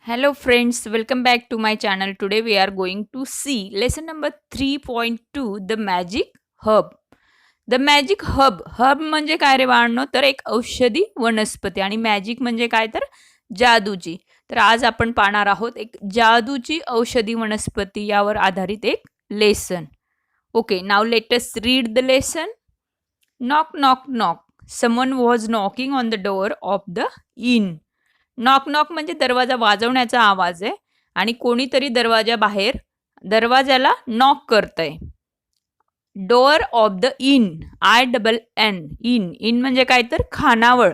Hello friends, welcome back to my channel. Today we are going to see lesson number 3.2, the magic herb. The magic hub. Hub म्हणजे काय रे बाळांनो, तर एक औषधी वनस्पती, आणि मॅजिक म्हणजे काय तर जादूची. तर आज आपण पाहणार आहोत एक जादूची औषधी वनस्पती यावर आधारित एक lesson. Okay, now let us read the lesson. Knock knock knock, someone was knocking on the door of the in. Knock knock म्हणजे दरवाजा वाजवण्याचा आवाज आहे, आणि कोणीतरी दरवाजाला नॉक करतंय. Door of the in, INN, in. In म्हणजे काय तर खानावळ.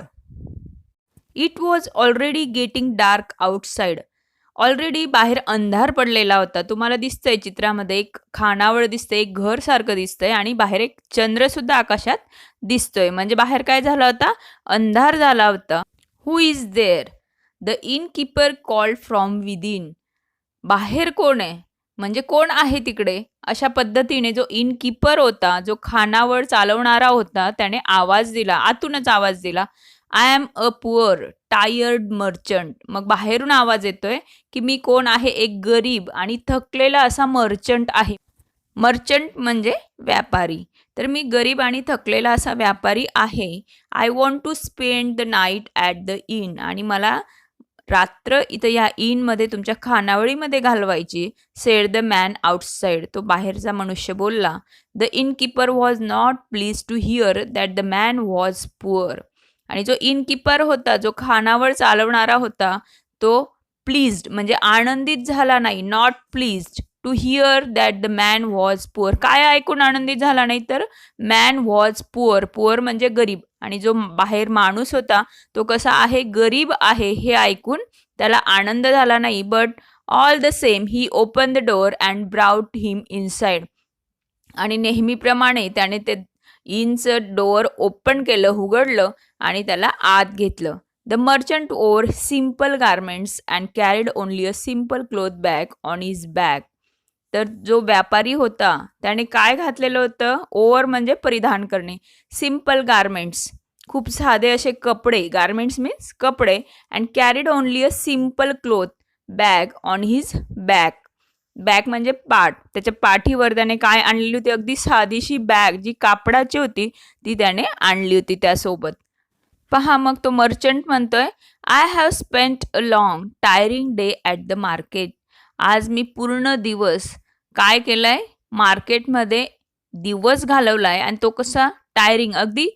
It was already getting dark outside. Already बाहेर अंधार पडलेला होता. तुम्हाला दिसतंय चित्रामध्ये एक खानावळ दिसतंय, एक घर सारखं दिसतंय, आणि बाहेर एक चंद्र सुद्धा आकाशात दिसतोय. म्हणजे बाहेर काय झाला होता, अंधार झाला होता. Who is there, the innkeeper called from within. बाहेर कोण आहे, म्हणजे कोण आहे तिकडे, अशा पद्धतीने जो इनकीपर होता, जो खानावळ चालवणारा होता, त्याने आवाज दिला, आतूनच आवाज दिला. I am a poor tired merchant. मग बाहेरून आवाज येतोय की मी कोण आहे, एक गरीब आणि थकलेला असा मर्चंट आहे. मर्चंट म्हणजे व्यापारी. तर मी गरीब आणि थकलेला असा व्यापारी आहे. I want to spend the night at the inn. आणि मला रात्र इथं या इनमध्ये, तुमच्या खानावळीमध्ये घालवायची. Said the man outside. तो बाहेरचा मनुष्य बोलला. The innkeeper was not please to hear that the man was poor. आणि जो इनकीपर होता, जो खानावळ चालवणारा होता, तो प्लीज्ड म्हणजे आनंदित झाला नाही. Not pleased to hear that the man was poor. काय ऐकून आनंदित झाला नाही, तर मॅन वॉज पुअर. पुअर म्हणजे गरीब. आणि जो बाहेर माणूस होता तो कसा आहे, गरीब आहे, हे ऐकून त्याला आनंद झाला नाही. But all the same he open the door and brought him inside. आणि नेहमीप्रमाणे त्याने ते इनचं डोअर ओपन केलं, उघडलं, आणि त्याला आत घेतलं. The merchant over simple garments and carried only a simple cloth bag on his back. तर जो व्यापारी होता त्याने काय घातलेलं होतं, ओवर म्हणजे परिधान करणे, सिम्पल गारमेंट्स खूप साधे असे कपडे, गारमेंट्स मीन्स कपडे, and carried only a simple cloth bag on his back. Bag म्हणजे पाठ. त्याच्या पाठीवर त्याने काय आणलेली होती, अगदी साधीशी बॅग, जी कापडाची होती, ती त्याने आणली होती त्यासोबत. पहा, मग तो मर्चंट म्हणतोय, I have spent a long tiring day at the market. आज मी पूर्ण दिवस काय केलंय, मार्केटमध्ये दिवस घालवलाय. आणि तो कसा, टायरिंग, अगदी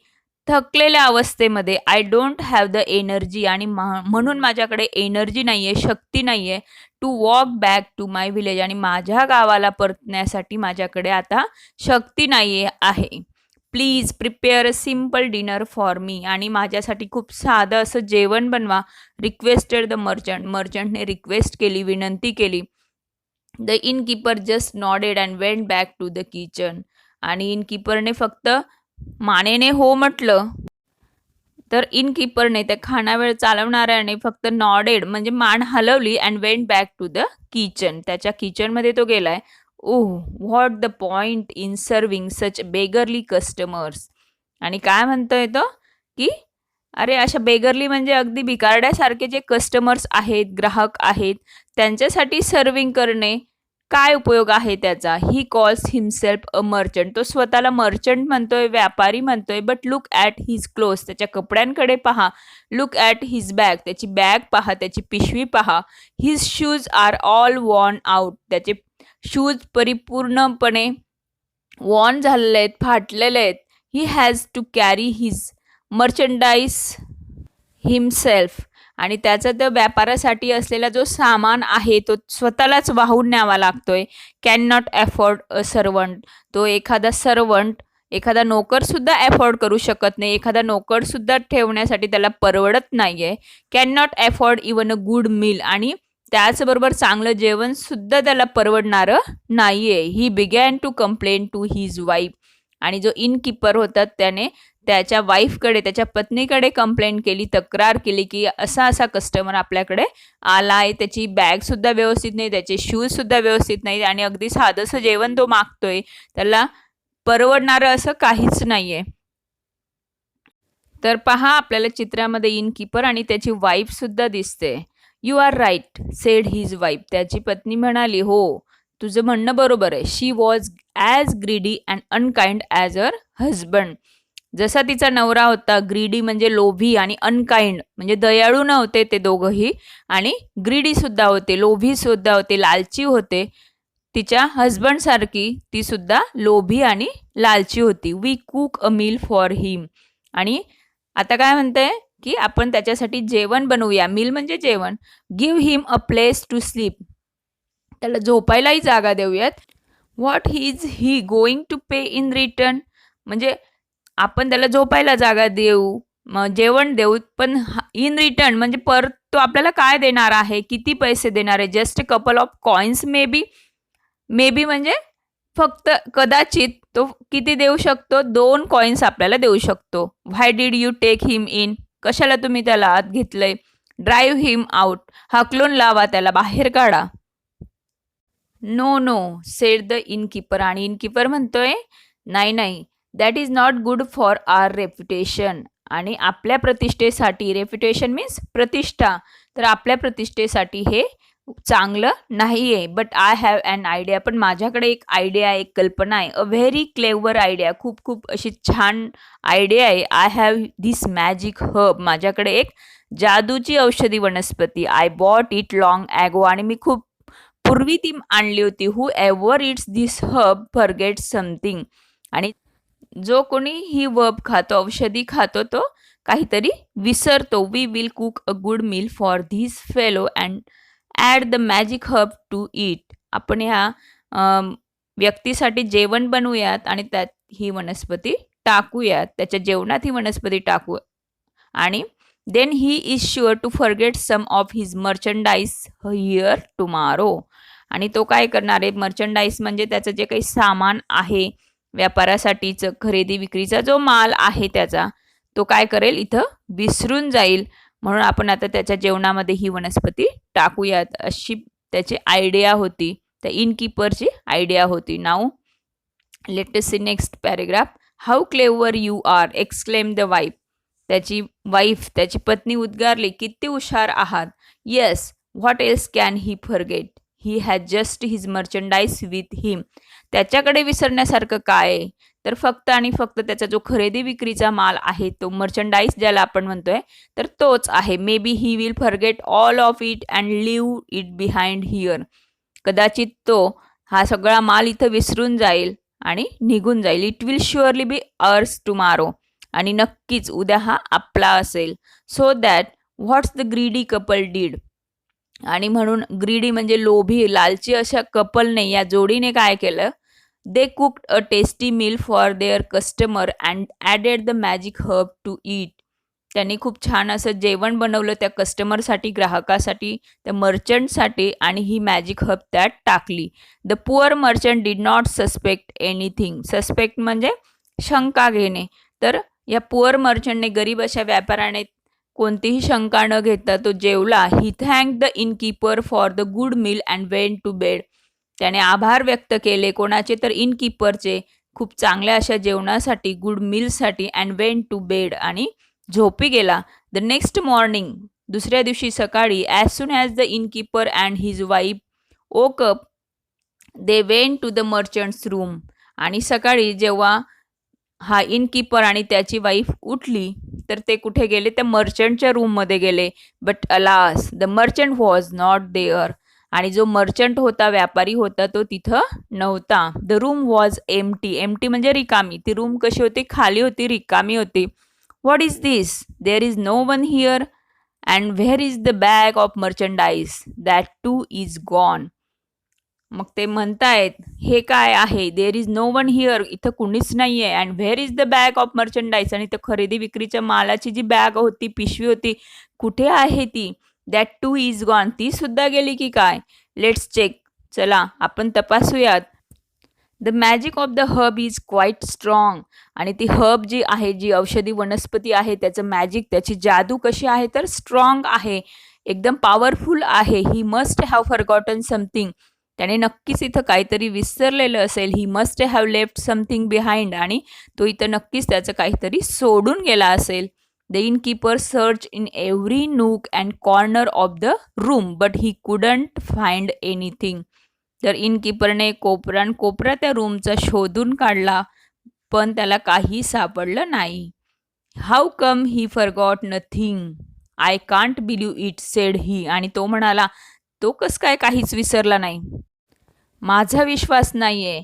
थकलेल्या अवस्थेमध्ये. I don't have the energy. आणि म्हणून माझ्याकडे एनर्जी नाही आहे, शक्ती नाही आहे. To walk back to my village. आणि माझ्या गावाला परतण्यासाठी माझ्याकडे आता शक्ती नाही आहे. Please prepare a simple dinner for me. आणि माझ्यासाठी खूप साधं असं जेवण बनवा. Requested the merchant. मर्चंटने रिक्वेस्ट केली, विनंती केली. The innkeeper just nodded and went back to the kitchen. आणि इनकीपरने फक्त मानेने हो म्हटलं. तर इनकीपरने, त्या खानावेळ चालवणाऱ्याने फक्त नॉडेड म्हणजे मान हलवली, and went back to the kitchen. त्याच्या किचनमध्ये तो गेलाय. Oh, what the point in serving such beggarly customers. आणि काय म्हणतोय तो, की अरे अशा बेगरली म्हणजे अगदी भिकारड्यासारखे जे कस्टमर्स आहेत, ग्राहक आहेत, त्यांच्यासाठी सर्विंग करणे काय उपयोग आहे त्याचा. He calls himself a merchant. तो स्वतःला मर्चंट म्हणतोय, व्यापारी म्हणतोय. But look at his clothes. त्याच्या कपड्यांकडे पहा. Look at his bag. त्याची बॅग पहा, त्याची पिशवी पहा. His shoes are all worn out. त्याचे शूज परिपूर्णपणे वॉर्न झालेले आहेत, फाटलेले आहेत. He has to carry his merchandise himself. आणि त्याचा त्या व्यापारासाठी असलेला जो सामान आहे तो स्वतःलाच वाहून न्यावा लागतोय. Can not afford a servant. तो एखादा नोकरसुद्धा अफोर्ड करू शकत नाही. एखादा नोकरसुद्धा ठेवण्यासाठी त्याला परवडत नाही आहे. Can not afford even a good meal. आणि त्याचबरोबर चांगलं जेवणसुद्धा त्याला परवडणारं नाही आहे. He began to complain to his wife. आणि जो इनकीपर होता त्याने त्याच्या वाईफकडे, त्याच्या पत्नीकडे कंप्लेंट केली, तक्रार केली, की असा असा कस्टमर आपल्याकडे आला आहे. त्याची बॅगसुद्धा व्यवस्थित नाही, त्याचे शूजसुद्धा व्यवस्थित नाही, आणि अगदी साधंसं जेवण तो मागतोय. त्याला परवडणारं असं काहीच नाही आहे. तर पहा आपल्याला चित्रामध्ये इनकीपर आणि त्याची वाईफ सुद्धा दिसते. You are right said his wife. त्याची पत्नी म्हणाली, हो तुझं म्हणणं बरोबर आहे. She was as greedy and unkind as her husband. जसा तिचा नवरा होता, ग्रीडी म्हणजे लोभी आणि अनकाइंड म्हणजे दयाळू नव्हते ते दोघंही, आणि ग्रीडी सुद्धा होते, लोभी सुद्धा होते, लालची होते. तिच्या हजबंड सारखी ती सुद्धा लोभी आणि लालची होती. We cook a meal for him. आणि आता काय म्हणते की आपण त्याच्यासाठी जेवण बनवूया. मील म्हणजे जेवण. Give him a place to sleep. त्याला झोपायलाही जागा देऊयात. What is he going to pay in return. म्हणजे आपण त्याला झोपायला जागा देऊ, मग जेवण देऊ, पण इन रिटर्न म्हणजे परत तो आपल्याला काय देणार आहे, किती पैसे देणार आहे. Just a couple of coins may be. May be म्हणजे फक्त कदाचित तो किती देऊ शकतो, 2 कॉइन्स आपल्याला देऊ शकतो. Why did you take him in. कशाला तुम्ही त्याला आत घेतलंय. Drive him out. हाकलून लावा, त्याला बाहेर काढा. No no said the innkeeper. आणि इनकीपर म्हणतोय नाही नाही, that is not good for our reputation. आणि आपल्या प्रतिष्ठेसाठी, रेप्युटेशन मीन्स प्रतिष्ठा, तर आपल्या प्रतिष्ठेसाठी हे चांगलं नाही आहे. But I have an idea. पण माझ्याकडे एक आयडिया आहे, एक कल्पना आहे. A very clever idea. खूप खूप अशी छान आयडिया आहे. I have this magic herb. माझ्याकडे एक जादूची औषधी वनस्पती. I bought it long ago. आणि मी खूप पूर्वी ती आणली होती. Whoever eats this herb forget something. आणि जो कोणी ही वर्ब खातो, औषधी खातो, तो काहीतरी विसरतो. We will cook a good meal for this fellow and add the magic herb to it. आपण ह्या व्यक्तीसाठी जेवण बनवूयात आणि त्यात ही वनस्पती टाकूयात, त्याच्या जेवणात ही वनस्पती टाकू. आणि then he is sure to forget some of his merchandise here tomorrow. आणि तो काय करणार आहे, मर्चंडाईज म्हणजे त्याचं जे काही सामान आहे, व्यापारासाठीचं खरेदी विक्रीचा जो माल आहे त्याचा, तो काय करेल, इथं विसरून जाईल. म्हणून आपण आता त्याच्या जेवणामध्ये ही वनस्पती टाकूयात, अशी त्याची आयडिया होती, त्या इनकीपरची आयडिया होती. Now let us see next paragraph. How clever you are exclaim the wife. त्याची वाईफ, त्याची पत्नी उद्गारली, किती हुशार आहात. Yes, what else can he forget. He has just his merchandise with him. त्याच्याकडे विसरण्यासारखं काय आहे, तर फक्त आणि फक्त त्याचा जो खरेदी विक्रीचा माल आहे, तो मर्चंडाईज ज्याला आपण म्हणतोय, तर तोच आहे. Maybe he will forget all of it and leave it behind here. कदाचित तो हा सगळा माल इथं विसरून जाईल आणि निघून जाईल. It will surely be ours tomorrow. आणि नक्कीच उद्या हा आपला असेल. So that what's the greedy couple did. आणि म्हणून ग्रीडी म्हणजे लोभी, लालची अशा कपलने, या जोडीने काय केलं, they cooked a tasty meal for their customer and added the magic herb to eat. त्यांनी खूप छान असं जेवण बनवलं त्या कस्टमरसाठी, ग्राहकासाठी, त्या मर्चंटसाठी, आणि ही मॅजिक हर्ब त्यात टाकली. The poor merchant did not suspect anything. Suspect म्हणजे शंका घेणे. तर या पुअर मर्चंटने, गरीब अशा व्यापाऱ्याने कोणतीही शंका न घेता तो जेवला. He thank the innkeeper for the good meal and went to bed. त्याने आभार व्यक्त केले कोणाचे, तर इनकीपरचे, खूप चांगल्या अशा जेवणासाठी, गुड मीलसाठी. अँड वेंट टू बेड, आणि झोपी गेला. द नेक्स्ट मॉर्निंग, दुसऱ्या दिवशी सकाळी, as soon as the innkeeper and his wife woke up they went to the merchant's room. आणि सकाळी जेव्हा हा इनकीपर आणि त्याची वाईफ उठली, तर ते कुठे गेले, त्या मर्चंटच्या रूममध्ये गेले. But alas the merchant was not there. आणि जो मर्चंट होता, व्यापारी होता, तो तिथं नव्हता. The room was empty. Empty म्हणजे रिकामी. ती रूम कशी होती, खाली होती, रिकामी होती. What is this, there is no one here. And where is the bag of merchandise, that too is gone. मग ते म्हणतायत, हे काय आहे, there is no one here, इथं कुणीच नाही आहे. And where is the bag of merchandise. आणि ते खरेदी विक्रीच्या मालाची जी बॅग होती, पिशवी होती, कुठे आहे ती. दॅट टू इज गॉन, ती सुद्धा गेली की काय. लेट्स चेक, चला आपण तपासूयात. The magic of the herb is quite strong. आणि ती हर्ब जी आहे, जी औषधी वनस्पती आहे, त्याचं मॅजिक, त्याची जादू कशी आहे, तर स्ट्रॉंग आहे, एकदम पॉवरफुल आहे. He must have forgotten something. त्याने नक्कीच इथं काहीतरी विसरलेलं असेल. He must have left something behind. आणि तो इथं नक्कीच त्याचं काहीतरी सोडून गेला असेल. The innkeeper searched in every nook and corner of the room, but he couldn't find anything. तर innkeeperने कोपऱ्या त्या रूमचा शोधून काढला, पण त्याला काही सापडलं नाही. How come he forgot nothing. I can't believe it, said he. आणि तो म्हणाला, तो कस काय काहीच विसरला नाही. माझा विश्वास नाहीये.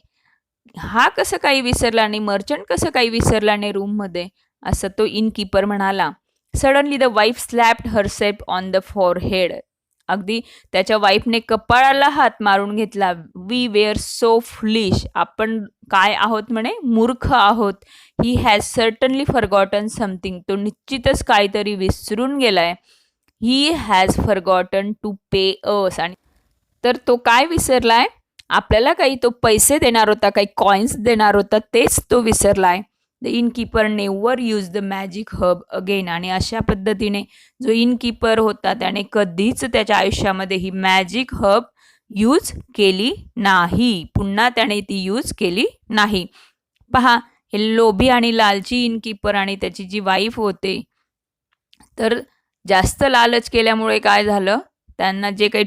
हा कसं काही विसरला नाही, मर्चंट कसं काही विसरला नाही रूममध्ये, असं तो innkeeper म्हणाला. Suddenly the wife slapped herself on the forehead. अगदी त्याच्या वाईफने कपाळाला हात मारून घेतला. We were so foolish. आपण काय आहोत म्हणे, मूर्ख आहोत. He has certainly forgotten something. तो निश्चितच काहीतरी विसरून गेलाय. He has forgotten to pay us. आणि तर तो काय विसरलाय, आपल्याला काही तो पैसे देणार होता, काही कॉइन्स देणार होता, तेच तो विसरलाय. द innkeeper never use the magic herb again. आणि अशा पद्धतीने जो innkeeper होता त्याने कधीच त्याच्या आयुष्यामध्ये ही मॅजिक हब यूज केली नाही. पुन्हा त्याने ती यूज केली नाही. पहा, हे लोभी आणि लालची innkeeper आणि त्याची जी वाईफ होते, तर जास्त लालच केल्यामुळे काय झालं, त्यांना जे काही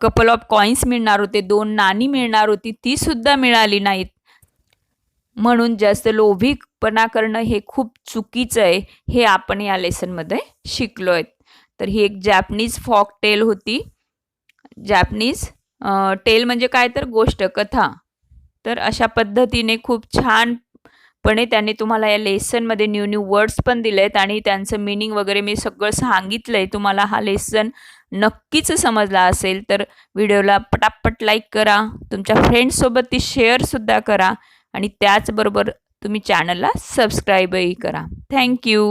कपल ऑफ कॉइन्स मिळणार होते, 2 नाणी मिळणार होती, ती सुद्धा मिळाली नाहीत. म्हणून जास्त लोभीपणा करणं हे खूप चुकीचं आहे, हे आपण या लेसनमध्ये शिकलो आहेत. तर ही एक जॅपनीज फॉक टेल होती. जॅपनीज टेल म्हणजे काय, तर गोष्ट, कथा. तर अशा पद्धतीने खूप छानपणे त्याने तुम्हाला या लेसनमध्ये न्यू वर्ड्स पण दिलेत आणि त्यांचं मीनिंग वगैरे मी सगळं सांगितलंय. तुम्हाला हा लेसन नक्कीच समजला असेल तर व्हिडिओला पटापट लाईक करा, तुमच्या फ्रेंड्ससोबत ती शेअरसुद्धा करा आणि त्याचबरोबर तुम्ही चॅनलला सबस्क्राईबही करा. थँक्यू.